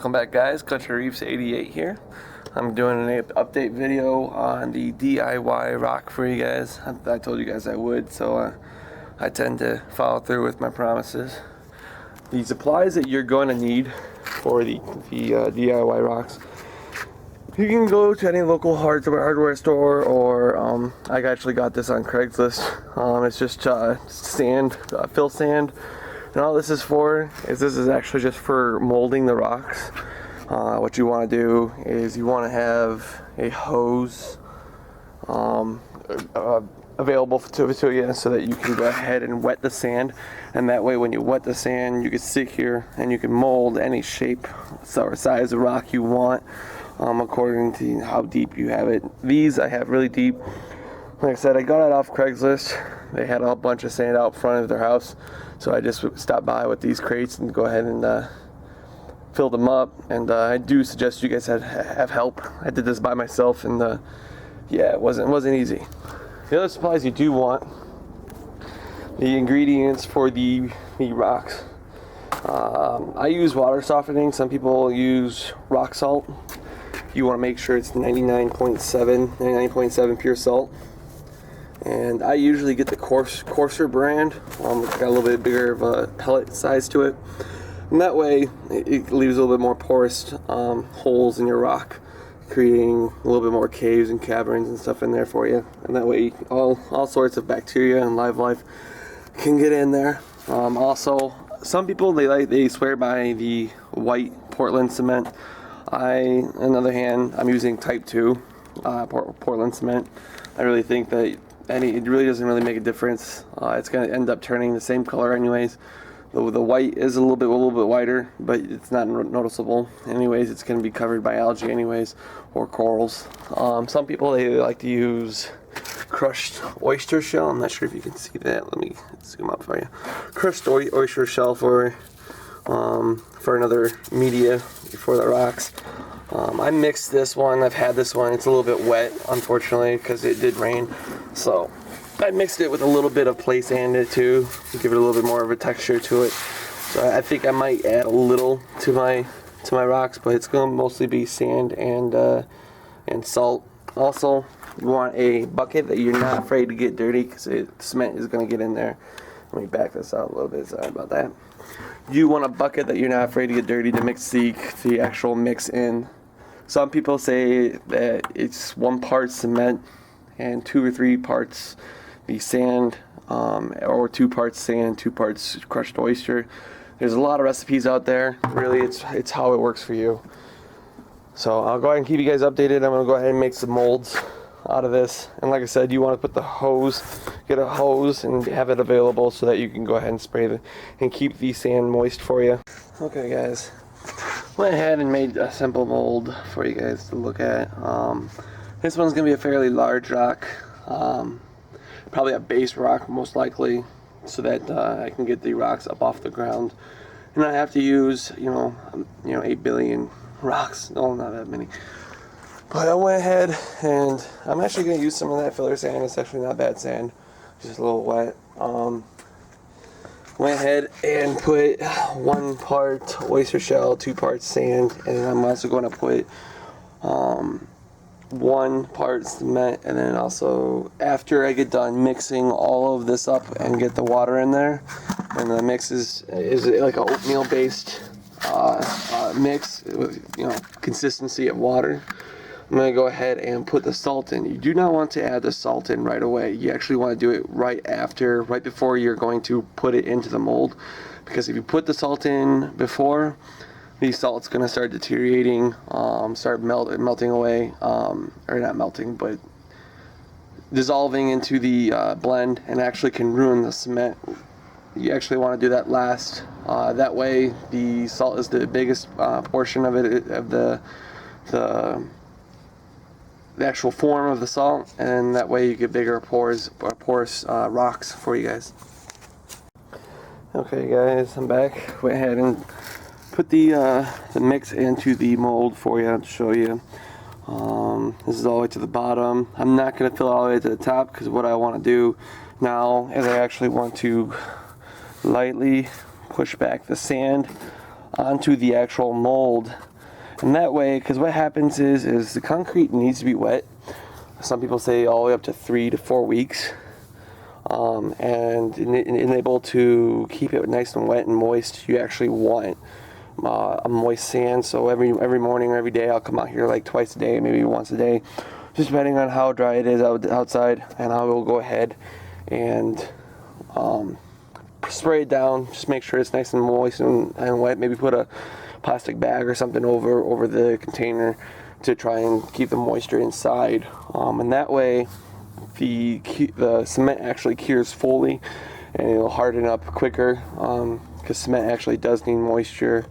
Welcome back, guys. Country Reefs 88 here. I'm doing an update video on the DIY rock for you guys. I told you guys I would, so I tend to follow through with my promises. The supplies that you're going to need for the DIY rocks, you can go to any local hardware store, or I actually got this on Craigslist. It's just sand, fill sand. And all this is for is actually just for molding the rocks. What you want to do is you want to have a hose available to you so that you can go ahead and wet the sand, and that way when you wet the sand you can sit here and you can mold any shape or size of rock you want, according to how deep you have it. These I have really deep. Like I said, I got it off Craigslist. They had a bunch of sand out front of their house, so I just stopped by with these crates and go ahead and fill them up. And I do suggest you guys have help. I did this by myself, and yeah, it wasn't easy. The other supplies you do want, the ingredients for the rocks. I use water softening. Some people use rock salt. You want to make sure it's 99.7 pure salt. And I usually get the coarser brand. It's got a little bit bigger of a pellet size to it, and that way it leaves a little bit more porous holes in your rock, creating a little bit more caves and caverns and stuff in there for you. And that way all sorts of bacteria and live life can get in there. Also, some people they swear by the white Portland cement. On the other hand, I'm using type 2 Portland cement. I really think that it really doesn't really make a difference. It's going to end up turning the same color anyways. The white is a little bit whiter, but it's not noticeable. Anyways, it's going to be covered by algae anyways, or corals. Some people, they like to use crushed oyster shell. I'm not sure if you can see that. Let me zoom up for you. Crushed oyster shell for another media for the rocks. I mixed this one. I've had this one. It's a little bit wet, unfortunately, because it did rain. So I mixed it with a little bit of play sand too, to give it a little bit more of a texture to it. So I think I might add a little to my rocks, but it's going to mostly be sand and salt. Also, you want a bucket that you're not afraid to get dirty, because the cement is going to get in there. Let me back this out a little bit. Sorry about that. You want a bucket that you're not afraid to get dirty to mix the actual mix in. Some people say that it's 1 part cement and 2 or 3 parts the sand, or 2 parts sand, 2 parts crushed oyster. There's a lot of recipes out there. Really, it's how it works for you. So I'll go ahead and keep you guys updated. I'm gonna go ahead and make some molds out of this. And like I said, you want to get a hose and have it available so that you can go ahead and spray and keep the sand moist for you. Okay, guys, went ahead and made a simple mold for you guys to look at. This one's gonna be a fairly large rock, probably a base rock most likely, so that I can get the rocks up off the ground, and I have to use 8 billion rocks. No, not that many. But I went ahead and I'm actually going to use some of that filler sand. It's actually not bad sand, just a little wet. Went ahead and put 1 part oyster shell, 2 parts sand, and then I'm also going to put 1 part cement. And then also, after I get done mixing all of this up and get the water in there, and the mix is like an oatmeal based mix with consistency of water, I'm going to go ahead and put the salt in. You do not want to add the salt in right away. You actually want to do it right before you're going to put it into the mold. Because if you put the salt in before, the salt's going to start deteriorating, start melting away, or not melting, but dissolving into the blend, and actually can ruin the cement. You actually want to do that last. That way the salt is the biggest portion of it, of the actual form of the salt, and that way you get bigger porous rocks for you guys. Okay, guys, I'm back. Went ahead and put the mix into the mold for you to show you. This is all the way to the bottom. I'm not going to fill it all the way to the top, because what I want to do now is I actually want to lightly push back the sand onto the actual mold And that way, because what happens is the concrete needs to be wet. Some people say all the way up to 3 to 4 weeks. And able to keep it nice and wet and moist, you actually want a moist sand. So every morning or every day, I'll come out here like twice a day, maybe once a day, just depending on how dry it is outside. And I will go ahead and spray it down. Just make sure it's nice and moist and wet. Maybe put a plastic bag or something over the container to try and keep the moisture inside. And that way, the cement actually cures fully, and it'll harden up quicker, because cement actually does need moisture.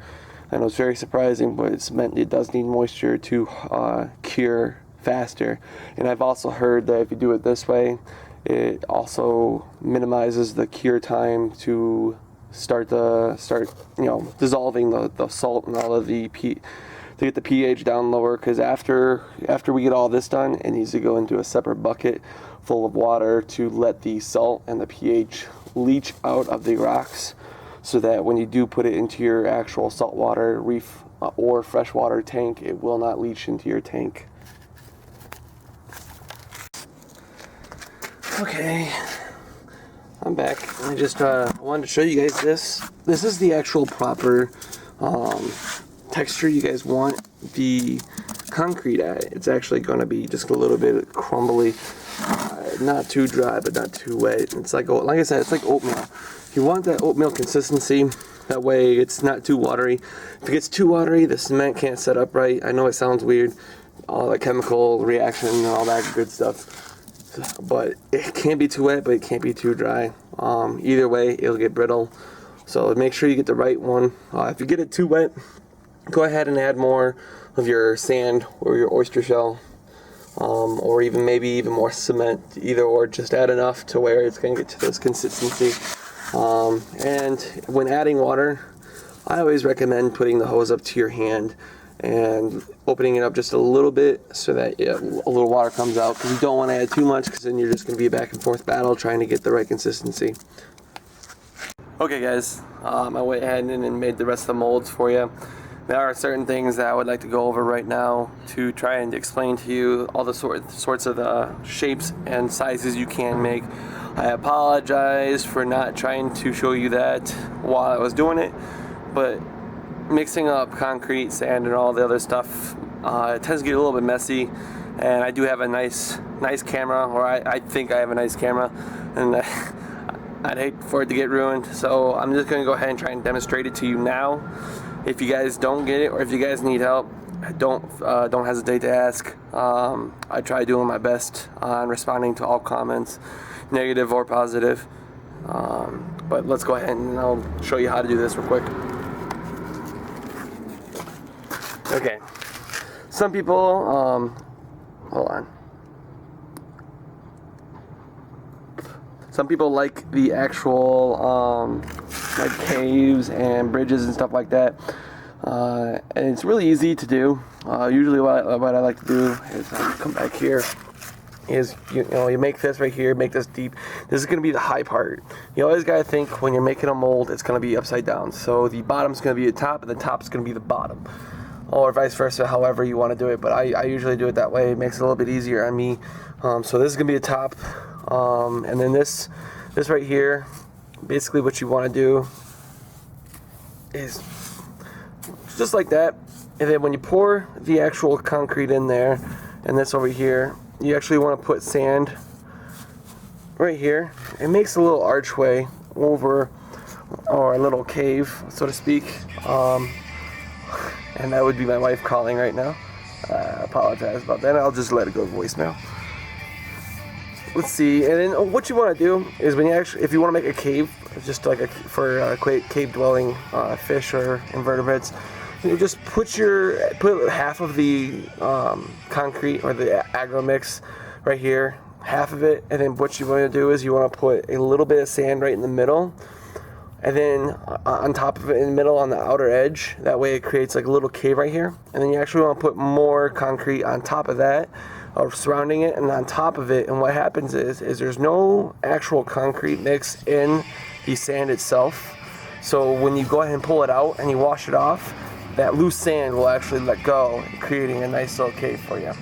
I know it's very surprising, but cement, it does need moisture to cure faster. And I've also heard that if you do it this way, it also minimizes the cure time to start dissolving the salt and all of the to get the pH down lower, because after we get all this done, it needs to go into a separate bucket full of water to let the salt and the pH leach out of the rocks, so that when you do put it into your actual saltwater reef or freshwater tank, it will not leach into your tank. Okay, I'm back. I just wanted to show you guys this. This is the actual proper texture you guys want the concrete at. It's actually going to be just a little bit crumbly, not too dry but not too wet. It's like I said, it's like oatmeal. You want that oatmeal consistency, that way it's not too watery. If it gets too watery, the cement can't set up right. I know it sounds weird, all that chemical reaction and all that good stuff, but it can't be too wet, but it can't be too dry. Either way, it'll get brittle, so make sure you get the right one. If you get it too wet, go ahead and add more of your sand or your oyster shell, or maybe even more cement, or just add enough to where it's going to get to this consistency. And when adding water, I always recommend putting the hose up to your hand and opening it up just a little bit so that a little water comes out, because you don't want to add too much, because then you're just going to be a back and forth battle trying to get the right consistency. Okay guys, I went ahead and made the rest of the molds for you. There are certain things that I would like to go over right now to try and explain to you all the sorts of shapes and sizes you can make. I apologize for not trying to show you that while I was doing it, but mixing up concrete, sand, and all the other stuff, it tends to get a little bit messy. And I do have a nice camera, or I think I have a nice camera, and I'd hate for it to get ruined. So I'm just going to go ahead and try and demonstrate it to you now. If you guys don't get it, or if you guys need help, don't hesitate to ask. I try doing my best on responding to all comments, negative or positive. But let's go ahead and I'll show you how to do this real quick. Okay, some people, hold on. Some people like the actual like caves and bridges and stuff like that, and it's really easy to do. Usually what I like to do is come back here, is you make this right here, make this deep. This is going to be the high part. You always got to think when you're making a mold, it's going to be upside down. So the bottom's going to be the top and the top's going to be the bottom, or vice versa, however you want to do it. But I usually do it that way. It makes it a little bit easier on me. So this is going to be the top, and then this right here, basically what you want to do is just like that. And then when you pour the actual concrete in there, and this over here, you actually want to put sand right here. It makes a little archway over, or a little cave, so to speak. And that would be my wife calling right now. I apologize about that. I'll just let it go voicemail. Let's see, and then what you want to do is when you if you want to make a cave, just like for cave dwelling fish or invertebrates, you just put half of the concrete or the agro mix right here, half of it, and then what you want to do is you want to put a little bit of sand right in the middle, and then on top of it in the middle on the outer edge. That way it creates like a little cave right here, and then you actually want to put more concrete on top of that, or surrounding it and on top of it. And what happens is there's no actual concrete mix in the sand itself. So when you go ahead and pull it out and you wash it off, that loose sand will actually let go, creating a nice little cave for you.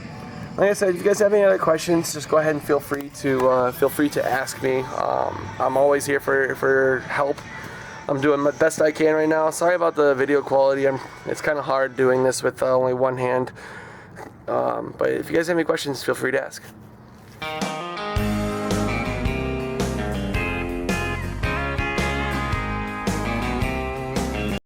Like I said, if you guys have any other questions, just go ahead and feel free to ask me. I'm always here for help. I'm doing the best I can right now. Sorry about the video quality. It's kind of hard doing this with only one hand. But if you guys have any questions, feel free to ask.